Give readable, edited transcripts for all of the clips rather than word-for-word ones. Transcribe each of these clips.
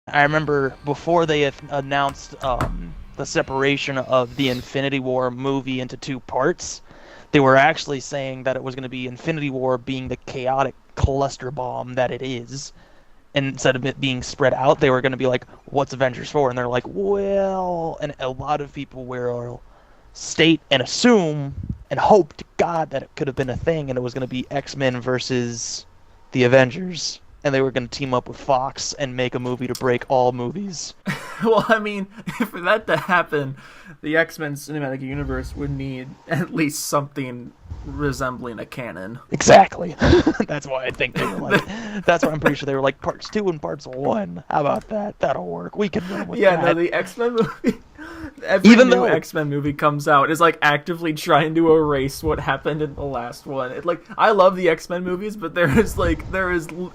I remember before they had announced the separation of the Infinity War movie into two parts, they were actually saying that it was going to be Infinity War being the chaotic cluster bomb that it is. And instead of it being spread out, they were going to be like, what's Avengers 4? And they're like, well, and a lot of people will state and assume and hope to God that it could have been a thing, and it was going to be X-Men versus the Avengers. And they were going to team up with Fox and make a movie to break all movies. Well, I mean, if for that to happen, the X-Men cinematic universe would need at least something resembling a canon. Exactly. That's why I think they were like, that's why I'm pretty sure they were like, parts 2 and parts 1. How about that? That'll work. We can run with that. Yeah, no, the X-Men movie... Every Even new though X-Men movie comes out is like actively trying to erase what happened in the last one. I love the X-Men movies, but there is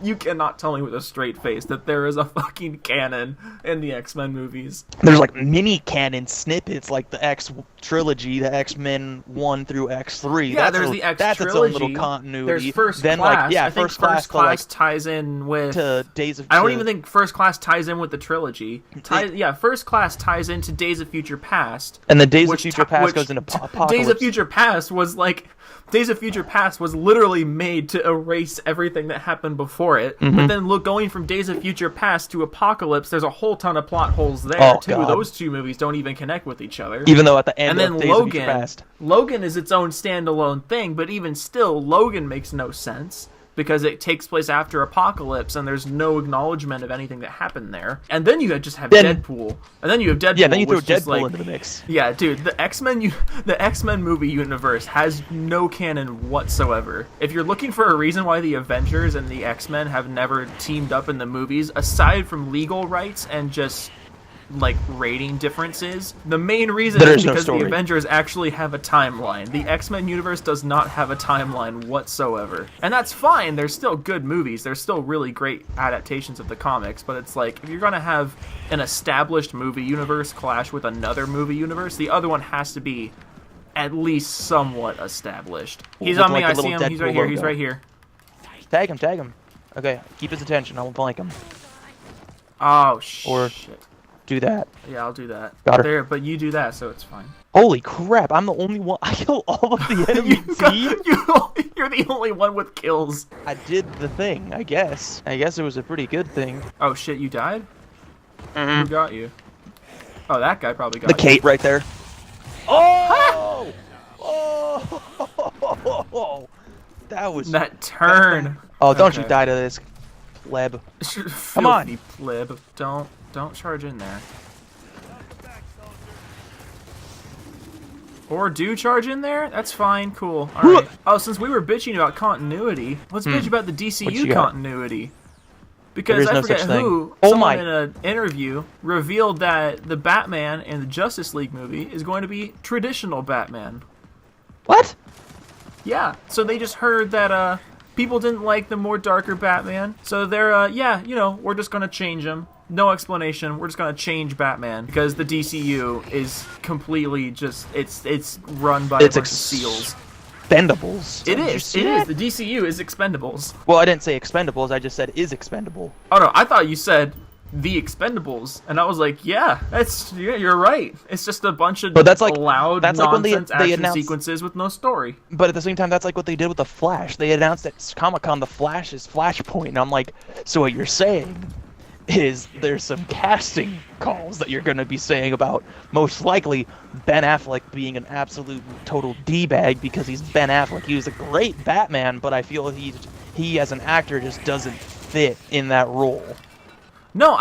you cannot tell me with a straight face that there is a fucking canon in the X-Men movies. There's like mini canon snippets, like the X trilogy, the X-Men 1 through X3. Yeah, there's the X that's trilogy. its own little continuity. There's First then, Class. Like, yeah, I think First Class ties in with to Days of. I don't even think First Class ties in with the trilogy. First Class ties into Days of Future Past. And the Days of Future Past goes into Apocalypse. Days of Future Past was literally made to erase everything that happened before it. Mm-hmm. But then going from Days of Future Past to Apocalypse, there's a whole ton of plot holes there too. God. Those two movies don't even connect with each other. Even though at the end and of then Days of Future Past, Logan is its own standalone thing, but even still, Logan makes no sense. Because it takes place after Apocalypse, and there's no acknowledgement of anything that happened there. And then you just have Deadpool, and then you have Deadpool. Yeah, then you throw Deadpool into the mix. Yeah, dude, the X-Men movie universe has no canon whatsoever. If you're looking for a reason why the Avengers and the X-Men have never teamed up in the movies, aside from legal rights and just like rating differences, the main reason is because the Avengers actually have a timeline. The X-Men universe does not have a timeline whatsoever. And that's fine, they're still good movies, they're still really great adaptations of the comics, but it's like, if you're gonna have an established movie universe clash with another movie universe, the other one has to be at least somewhat established. He's on me, I see him, he's right here, he's right here. Tag him. Okay, keep his attention, I won't flank him. Oh, shit. Or do that. Yeah, I'll do that. Got her. There, but you do that, so it's fine. Holy crap, I'm the only one. I kill all of the enemy team? You're the only one with kills. I did the thing, I guess. I guess it was a pretty good thing. Oh shit, you died? Who got you? Oh, that guy probably got the you. Kate right there. Oh! Oh! That was... That turn. Oh, don't you die to this, pleb. Come on. Pleb. Don't charge in there. Or do charge in there? That's fine, cool. Alright. Oh, since we were bitching about continuity, let's bitch about the DCU continuity. Because I forget who, someone in an interview revealed that the Batman in the Justice League movie is going to be traditional Batman. What? Yeah, so they just heard that people didn't like the more darker Batman. So they're, yeah, you know, we're just going to change him. No explanation. We're just gonna change Batman because the DCU is completely just it's run by a bunch of seals. Expendables. It is. It is. The DCU is Expendables. Well, I didn't say Expendables. I just said is expendable. Oh no, I thought you said the Expendables, and I was like, yeah, you're right. It's just a bunch of loud nonsense action sequences with no story. But at the same time, that's like what they did with the Flash. They announced at Comic-Con the Flash is Flashpoint, and I'm like, so what you're saying is there's some casting calls that you're going to be saying about most likely Ben Affleck being an absolute total D-bag because he's Ben Affleck. He was a great Batman, but I feel he as an actor just doesn't fit in that role. No,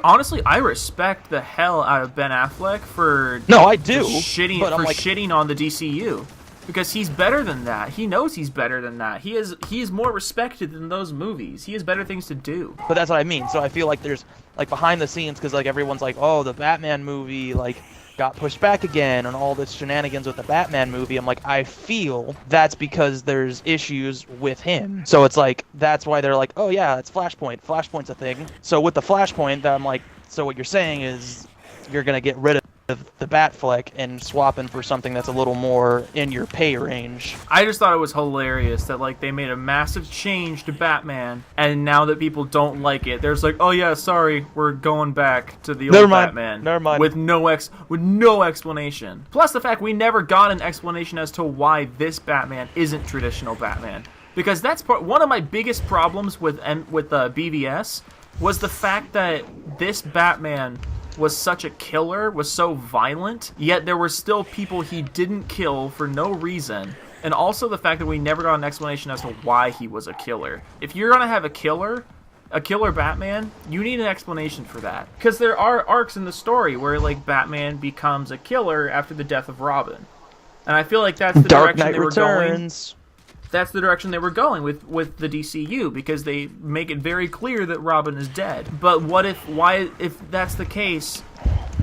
honestly I respect the hell out of Ben Affleck for shitting on the DCU. Because he's better than that. He knows he's better than that. He is more respected than those movies. He has better things to do. But that's what I mean. So I feel like there's like behind the scenes because like everyone's like, oh, the Batman movie like got pushed back again and all this shenanigans with the Batman movie. I'm like, I feel that's because there's issues with him. So it's like that's why they're like, oh yeah, it's Flashpoint. Flashpoint's a thing. So with the Flashpoint, I'm like, so what you're saying is you're gonna get rid of the Batfleck and swapping for something that's a little more in your pay range. I just thought it was hilarious that like they made a massive change to Batman, and now that people don't like it, there's like, oh yeah, sorry, we're going back to the old Batman. Never mind. With no explanation. Plus the fact we never got an explanation as to why this Batman isn't traditional Batman, because that's one of my biggest problems with BVS was the fact that this Batman was such a killer, was so violent, yet there were still people he didn't kill for no reason. And also the fact that we never got an explanation as to why he was a killer. If you're gonna have a killer Batman, you need an explanation for that. Because there are arcs in the story where like Batman becomes a killer after the death of Robin. And I feel like that's the Dark direction Knight they were Returns. going. That's the direction they were going with the DCU, because they make it very clear that Robin is dead. But if that's the case,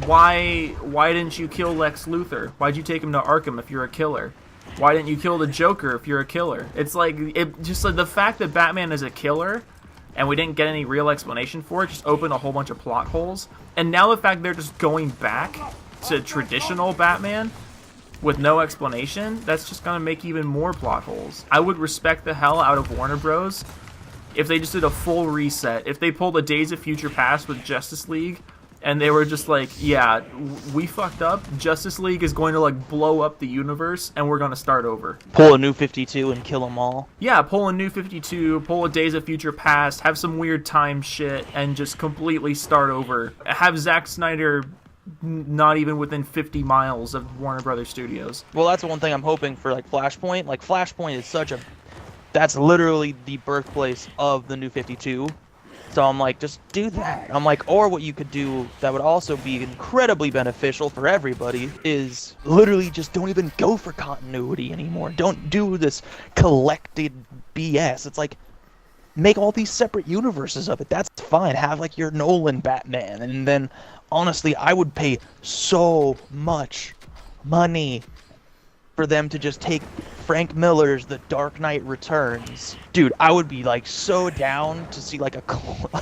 why didn't you kill Lex Luthor? Why'd you take him to Arkham if you're a killer? Why didn't you kill the Joker if you're a killer? It's like just like the fact that Batman is a killer and we didn't get any real explanation for it just opened a whole bunch of plot holes. And now the fact they're just going back to traditional Batman with no explanation, that's just gonna make even more plot holes. I would respect the hell out of Warner Bros. If they just did a full reset, if they pulled a Days of Future Past with Justice League, and they were just like, yeah, we fucked up, Justice League is going to like blow up the universe, and we're gonna start over. Pull a New 52 and kill them all. Yeah, pull a New 52, pull a Days of Future Past, have some weird time shit, and just completely start over. Have Zack Snyder not even within 50 miles of Warner Brothers Studios. Well, that's one thing I'm hoping for, like Flashpoint. Like Flashpoint is that's literally the birthplace of the New 52. So I'm like, just do that. I'm like, or what you could do that would also be incredibly beneficial for everybody is literally just don't even go for continuity anymore. Don't do this collected BS. It's like, make all these separate universes of it. That's fine. Have like your Nolan Batman, and then honestly, I would pay so much money for them to just take Frank Miller's The Dark Knight Returns. Dude, I would be like so down to see like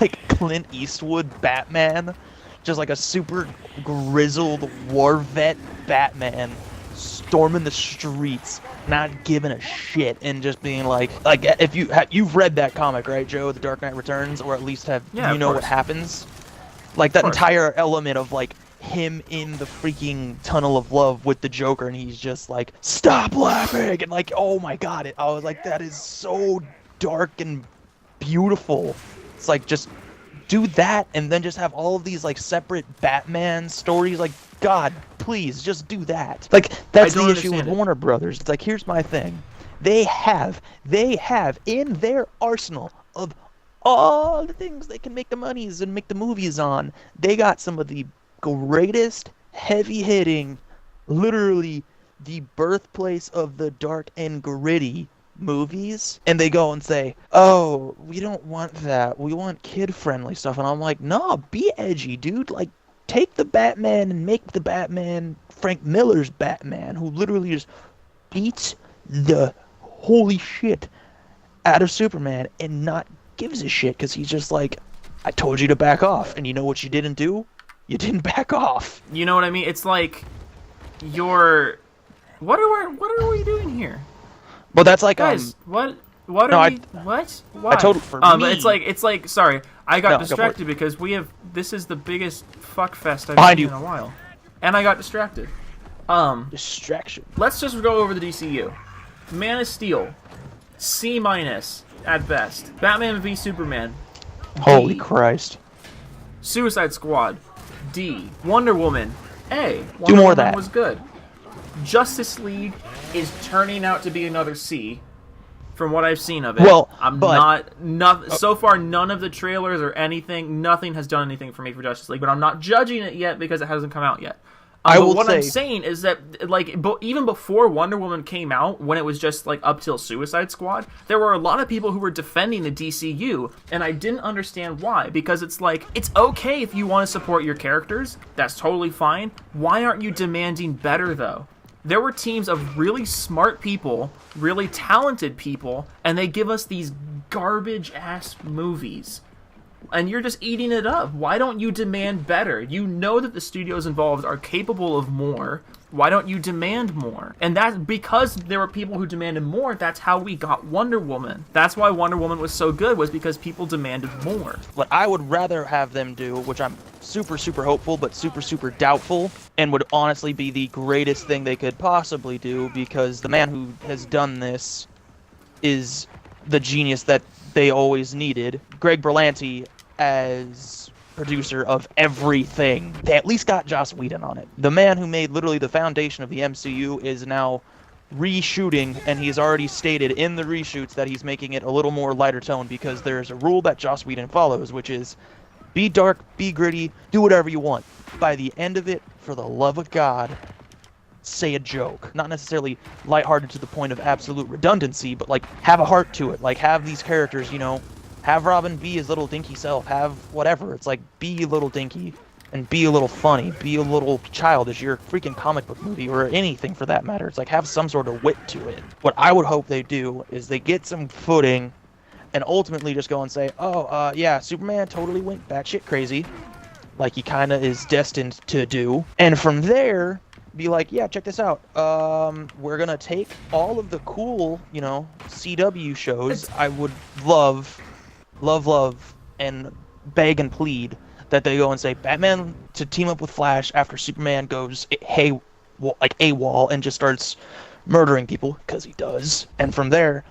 like Clint Eastwood Batman, just like a super grizzled war vet Batman storming the streets, not giving a shit, and just being like if you've read that comic, right, Joe, The Dark Knight Returns, or at least you know what happens. Like that entire element of like him in the freaking tunnel of love with the Joker, and he's just like, stop laughing, and like, oh my god, I was like, that is so dark and beautiful. It's like, just do that, and then just have all of these like separate Batman stories. Like, God, please, just do that. Like, that's the issue with Warner Brothers. It's like, here's my thing. They have in their arsenal of all the things they can make the monies and make the movies on, they got some of the greatest heavy-hitting, literally the birthplace of the dark and gritty movies, and they go and say, oh, we don't want that, we want kid-friendly stuff. And I'm like, no, be edgy, dude. Like, take the Batman and make the Batman Frank Miller's Batman, who literally just beats the holy shit out of Superman and not gives a shit, because he's just like, I told you to back off, and you know what you didn't do? You didn't back off. You know what I mean? It's like, what are we doing here? Well, that's like, guys, what are we? What? Why? I told for me. But it's like. Sorry, I got distracted because this is the biggest fuck fest I've seen in a while, and I got distracted. Distraction. Let's just go over the DCU. Man of Steel, C- at best. Batman v Superman, Holy D. Christ. Suicide Squad, D. Wonder Woman, A. Do more of that. Was good. Justice League is turning out to be another C, from what I've seen of it. Well, so far none of the trailers or nothing has done anything for me for Justice League, but I'm not judging it yet because it hasn't come out yet. I'm saying is that, like, even before Wonder Woman came out, when it was just, like, up till Suicide Squad, there were a lot of people who were defending the DCU, and I didn't understand why, because it's like, it's okay if you want to support your characters, that's totally fine. Why aren't you demanding better, though? There were teams of really smart people, really talented people, and they give us these garbage-ass movies. and you're just eating it up. Why don't you demand better? You know that the studios involved are capable of more. Why don't you demand more? And that's because there were people who demanded more. That's how we got Wonder Woman. That's why Wonder Woman was so good, was because people demanded more. What I would rather have them do, which I'm super, super hopeful, but super, super doubtful, and would honestly be the greatest thing they could possibly do, because the man who has done this is the genius that they always needed. Greg Berlanti as producer of everything. They at least got Joss Whedon on it. The man who made literally the foundation of the MCU is now reshooting, and he's already stated in the reshoots that he's making it a little more lighter tone, because there's a rule that Joss Whedon follows, which is be dark, be gritty, do whatever you want. By the end of it, for the love of God, say a joke. Not necessarily lighthearted to the point of absolute redundancy, but like have a heart to it. Like have these characters, you know, have Robin be his little dinky self, have whatever. It's like be a little dinky and be a little funny, be a little childish. Your freaking comic book movie or anything for that matter. It's like have some sort of wit to it. What I would hope they do is they get some footing and ultimately just go and say, oh, yeah, Superman totally went batshit crazy, like he kind of is destined to do. And from there, be like, yeah, check this out. We're going to take all of the cool, you know, CW shows. I would love, and beg and plead that they go and say Batman to team up with Flash after Superman goes AWOL and just starts murdering people, because he does. And from there,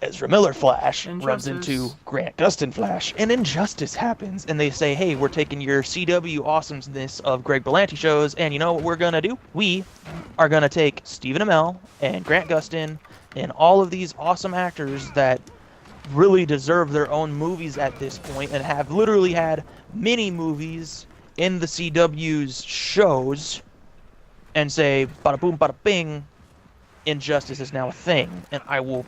Ezra Miller Flash runs into Grant Gustin Flash, and Injustice happens, and they say, hey, we're taking your CW awesomeness of Greg Berlanti shows, and you know what we're gonna do? We are gonna take Stephen Amell and Grant Gustin and all of these awesome actors that really deserve their own movies at this point, and have literally had mini movies in the CW's shows, and say, bada boom, bada bing, Injustice is now a thing, and I will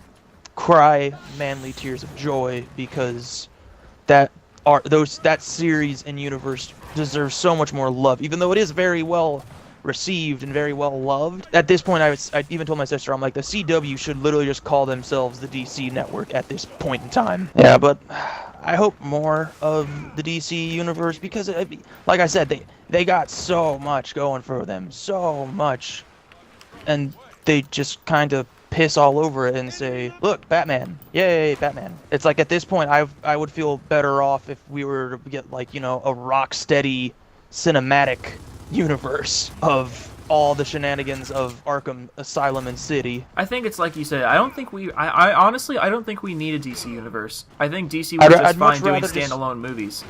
cry manly tears of joy, because that series and universe deserves so much more love, even though it is very well received and very well loved. At this point, I even told my sister, I'm like, the CW should literally just call themselves the DC Network at this point in time. Yeah, but I hope more of the DC universe, because like I said, they got so much going for them, so much, and they just kind of piss all over it and say, look, Batman, yay, Batman. It's like at this point I would feel better off if we were to get, like, you know, a rock steady cinematic universe of all the shenanigans of Arkham Asylum and City. I think it's like you said, I honestly don't think we need a DC universe. I think DC was just fine doing standalone movies.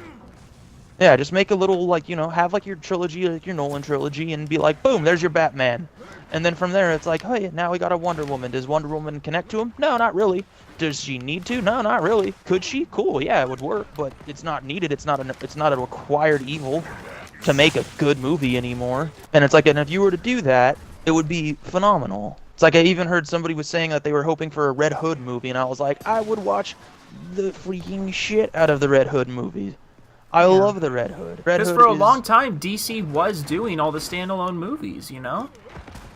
Yeah, just make a little, like, you know, have like your trilogy, like your Nolan trilogy, and be like, boom, there's your Batman. And then from there, it's like, oh yeah, now we got a Wonder Woman. Does Wonder Woman connect to him? No, not really. Does she need to? No, not really. Could she? Cool, yeah, it would work, but it's not needed. It's not a required evil to make a good movie anymore. And it's like, and if you were to do that, it would be phenomenal. It's like I even heard somebody was saying that they were hoping for a Red Hood movie, and I was like, I would watch the freaking shit out of the Red Hood movie. I love the Red Hood. Because for a long time, DC was doing all the standalone movies, you know?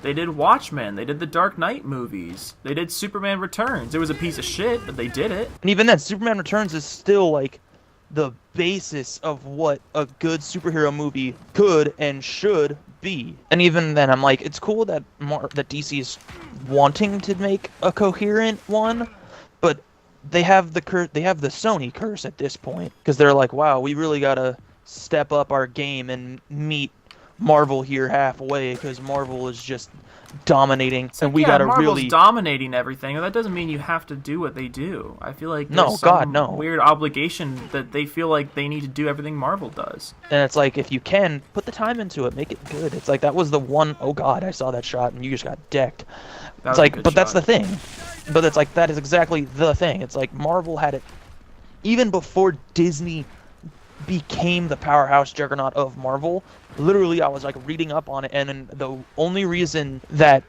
They did Watchmen, they did the Dark Knight movies, they did Superman Returns. It was a piece of shit, but they did it. And even then, Superman Returns is still, like, the basis of what a good superhero movie could and should be. And even then, I'm like, it's cool that that DC is wanting to make a coherent one, but they have the Sony curse at this point, because they're like, wow, we really gotta step up our game and meet Marvel here halfway, because Marvel is just dominating, and we gotta Marvel's really dominating everything. That doesn't mean you have to do what they do. I feel like there's weird obligation that they feel like they need to do everything Marvel does. And it's like, if you can put the time into it, make it good. It's like that was the one, oh god, I saw that shot and you just got decked. It's like, but that's the thing. But it's like, that is exactly the thing. It's like Marvel had it even before Disney became the powerhouse juggernaut of Marvel. Literally, I was like reading up on it, and the only reason that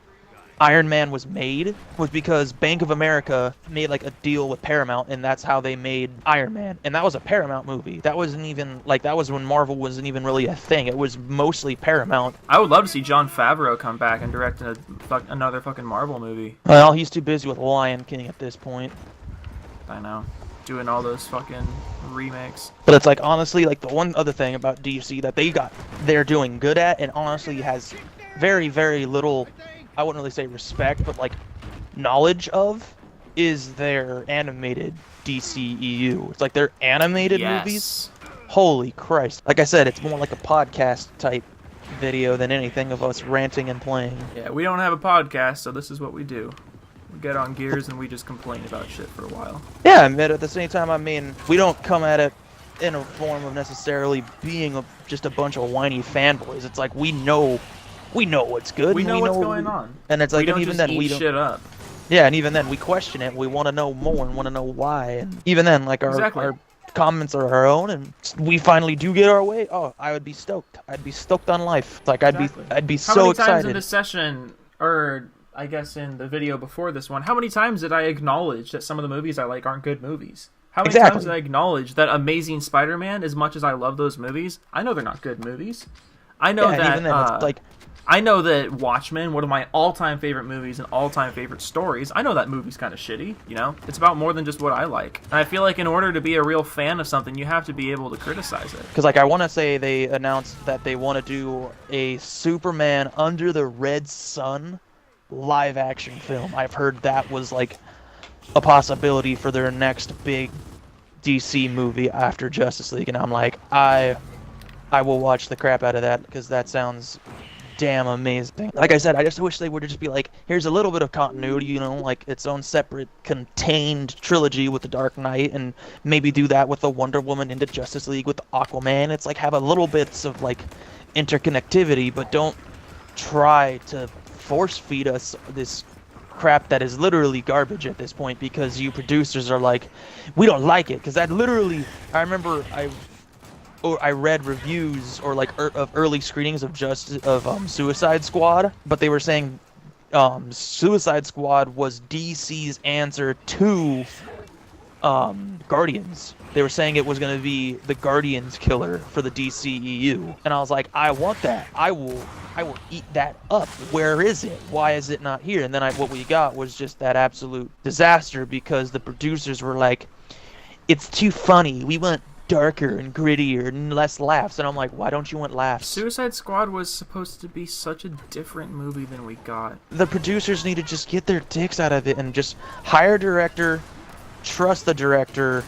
Iron Man was made was because Bank of America made like a deal with Paramount, and that's how they made Iron Man. And that was a Paramount movie. That wasn't even like, that was when Marvel wasn't even really a thing. It was mostly Paramount. I would love to see Jon Favreau come back and direct another fucking Marvel movie. Well, he's too busy with Lion King at this point. I know. doing all those fucking remakes. But it's like, honestly, like the one other thing about DC that they're doing good at, and honestly has very, very little, I wouldn't really say respect, but like knowledge of, is their animated DCEU. It's like their animated movies. Holy Christ. Like I said, it's more like a podcast type video than anything of us ranting and playing. Yeah, we don't have a podcast, so this is what we do. We get on Gears and we just complain about shit for a while. Yeah, but at the same time, I mean, we don't come at it in a form of necessarily being just a bunch of whiny fanboys. It's like we know what's good. We know what's going on. And it's like, we don't even just then eat we don't. Shit up. Yeah, and even then we question it. We want to know more and want to know why. And even then, like our comments are our own, and we finally do get our way. Oh, I would be stoked. I'd be stoked on life. It's like I'd be so excited. How many times in this session, or I guess in the video before this one, how many times did I acknowledge that some of the movies I like aren't good movies? How many times did I acknowledge that Amazing Spider-Man, as much as I love those movies, I know they're not good movies. I know that. Even then, it's like, I know that Watchmen, one of my all-time favorite movies and all-time favorite stories, I know that movie's kind of shitty, you know? It's about more than just what I like. And I feel like in order to be a real fan of something, you have to be able to criticize it. Because, like, I want to say they announced that they want to do a Superman Under the Red Sun live-action film. I've heard that was, like, a possibility for their next big DC movie after Justice League. And I'm like, I will watch the crap out of that, because that sounds damn amazing. Like I said, I just wish they would just be like, here's a little bit of continuity, you know, like its own separate contained trilogy with the Dark Knight, and maybe do that with the Wonder Woman into Justice League with Aquaman. It's like, have a little bits of like interconnectivity, but don't try to force feed us this crap that is literally garbage at this point, because you producers are like, we don't like it. Because that literally, I remember I read reviews or like of early screenings of Suicide Squad, but they were saying Suicide Squad was DC's answer to Guardians. They were saying it was going to be the Guardians killer for the DCEU, and I was like, I want that. I will eat that up. Where is it? Why is it not here? And then what we got was just that absolute disaster, because the producers were like, it's too funny. We want darker and grittier and less laughs. And I'm like, why don't you want laughs? Suicide Squad was supposed to be such a different movie than we got. The producers need to just get their dicks out of it and just hire a director, trust the director,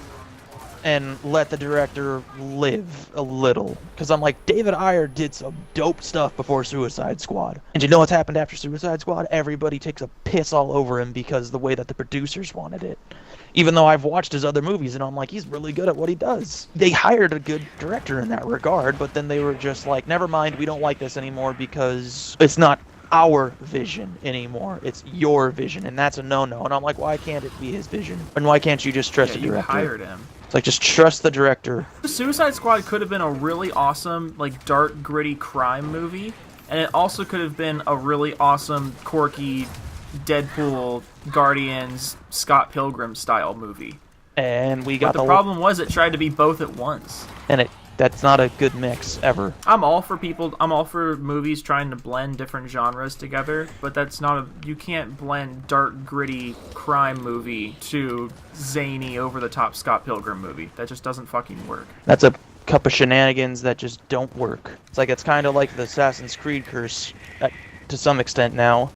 and let the director live a little. Because I'm like, David Ayer did some dope stuff before Suicide Squad. And you know what's happened after Suicide Squad? Everybody takes a piss all over him because the way that the producers wanted it. Even though I've watched his other movies and I'm like, he's really good at what he does. They hired a good director in that regard, but then they were just like, never mind, we don't like this anymore because it's not our vision anymore. It's your vision, and that's a no-no. And I'm like, why can't it be his vision? And why can't you just trust the director? You hired him. It's like, just trust the director. Suicide Squad could have been a really awesome, like, dark, gritty crime movie, and it also could have been a really awesome, quirky Deadpool, Guardians, Scott Pilgrim style movie. And we got the problem was it tried to be both at once. And that's not a good mix ever. I'm all for movies trying to blend different genres together, but that's not you can't blend dark, gritty crime movie to zany, over the top Scott Pilgrim movie. That just doesn't fucking work. That's a cup of shenanigans that just don't work. It's kind of like the Assassin's Creed curse to some extent now.